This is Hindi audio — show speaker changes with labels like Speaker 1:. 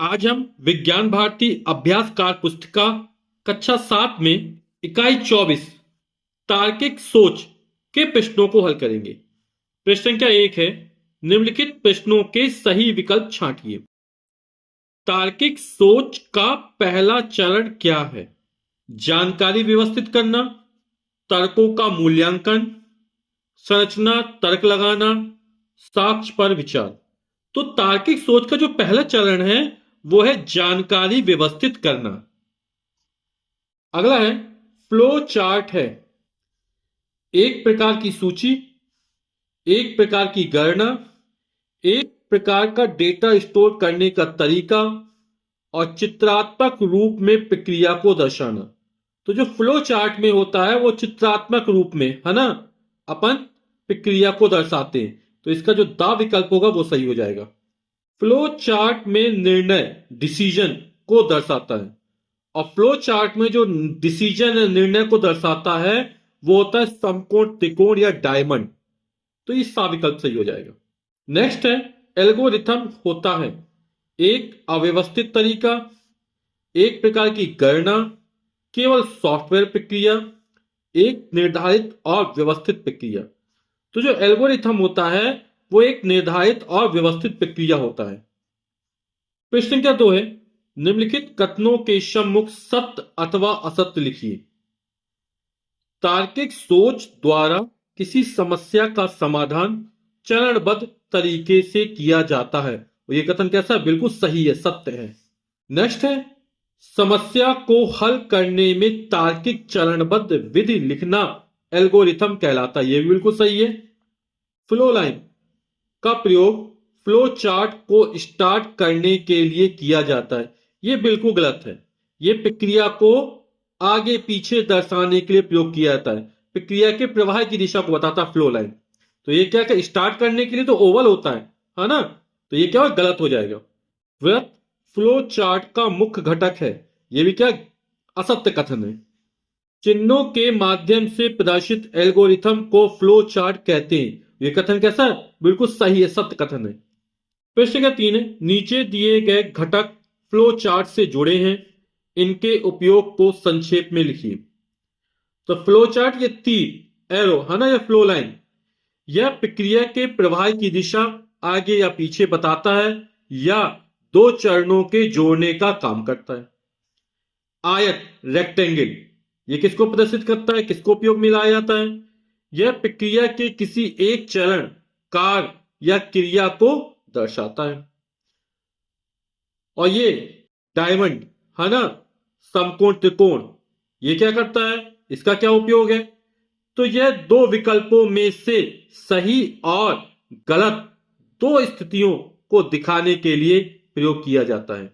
Speaker 1: आज हम विज्ञान भारती अभ्यासकार पुस्तिका कक्षा 7 में इकाई 24 तार्किक सोच के प्रश्नों को हल करेंगे। प्रश्न संख्या 1 है, निम्नलिखित प्रश्नों के सही विकल्प छांटिए। तार्किक सोच का पहला चरण क्या है? जानकारी व्यवस्थित करना, तर्कों का मूल्यांकन, संरचना, तर्क लगाना, साक्ष्य पर विचार। तो तार्किक सोच का जो पहला चरण है वो है जानकारी व्यवस्थित करना। अगला है फ्लो चार्ट है एक प्रकार की सूची, एक प्रकार की गणना, एक प्रकार का डेटा स्टोर करने का तरीका और चित्रात्मक रूप में प्रक्रिया को दर्शाना। तो जो फ्लो चार्ट में होता है वो चित्रात्मक रूप में है ना, अपन प्रक्रिया को दर्शाते हैं। तो इसका जो दा विकल्प होगा वो सही हो जाएगा। फ्लो चार्ट में निर्णय डिसीजन को दर्शाता है और फ्लो चार्ट में जो डिसीजन निर्णय को दर्शाता है वो होता है समकोण त्रिकोण या डायमंड। तो ये सा विकल्प सही हो जाएगा। नेक्स्ट है एल्गोरिथम होता है एक अव्यवस्थित तरीका, एक प्रकार की गणना, केवल सॉफ्टवेयर प्रक्रिया, एक निर्धारित और व्यवस्थित प्रक्रिया। तो जो एल्गोरिथम होता है वो एक निर्धारित और व्यवस्थित प्रक्रिया होता है। प्रश्न संख्या 2 है, निम्नलिखित कथनों के सम्मुख सत्य अथवा असत्य लिखिए। तार्किक सोच द्वारा किसी समस्या का समाधान चरणबद्ध तरीके से किया जाता है। और यह कथन कैसा है? बिल्कुल सही है, सत्य है। नेक्स्ट है, समस्या को हल करने में तार्किक चरणबद्ध विधि लिखना एल्गोरिथम कहलाता है। यह भी बिल्कुल सही है। फ्लो लाइन का प्रयोग फ्लो चार्ट को स्टार्ट करने के लिए किया जाता है। यह बिल्कुल गलत है। यह प्रक्रिया को आगे पीछे दर्शाने के लिए प्रयोग किया जाता है। प्रक्रिया के प्रवाह की दिशा को बताता है फ्लो लाइन। तो यह क्या है? स्टार्ट करने के लिए तो ओवल होता है ना? तो यह क्या है? गलत हो जाएगा। वृत्त फ्लो चार्ट का मुख्य घटक है। यह भी क्या? असत्य कथन है। चिन्हों के माध्यम से प्रदर्शित एल्गोरिथम को फ्लो चार्ट कहते हैं। यह कथन कैसा है? बिल्कुल सही है, सत्य कथन है। प्रश्न का 3 है, नीचे दिए गए घटक फ्लो चार्ट से जुड़े हैं, इनके उपयोग को संक्षेप में लिखिए। तो फ्लो चार्ट ये तीर एरो है ना, ये फ्लो लाइन, यह प्रक्रिया के प्रवाह की दिशा आगे या पीछे बताता है या दो चरणों के जोड़ने का काम करता है। आयत रेक्टेंगल ये किसको प्रदर्शित करता है, किसको उपयोग में लाया जाता है? यह प्रक्रिया के किसी एक चरण, कार्य या क्रिया को दर्शाता है। और ये डायमंड है ना, समकोण त्रिकोण, ये क्या करता है, इसका क्या उपयोग है? तो यह दो विकल्पों में से सही और गलत दो स्थितियों को दिखाने के लिए प्रयोग किया जाता है।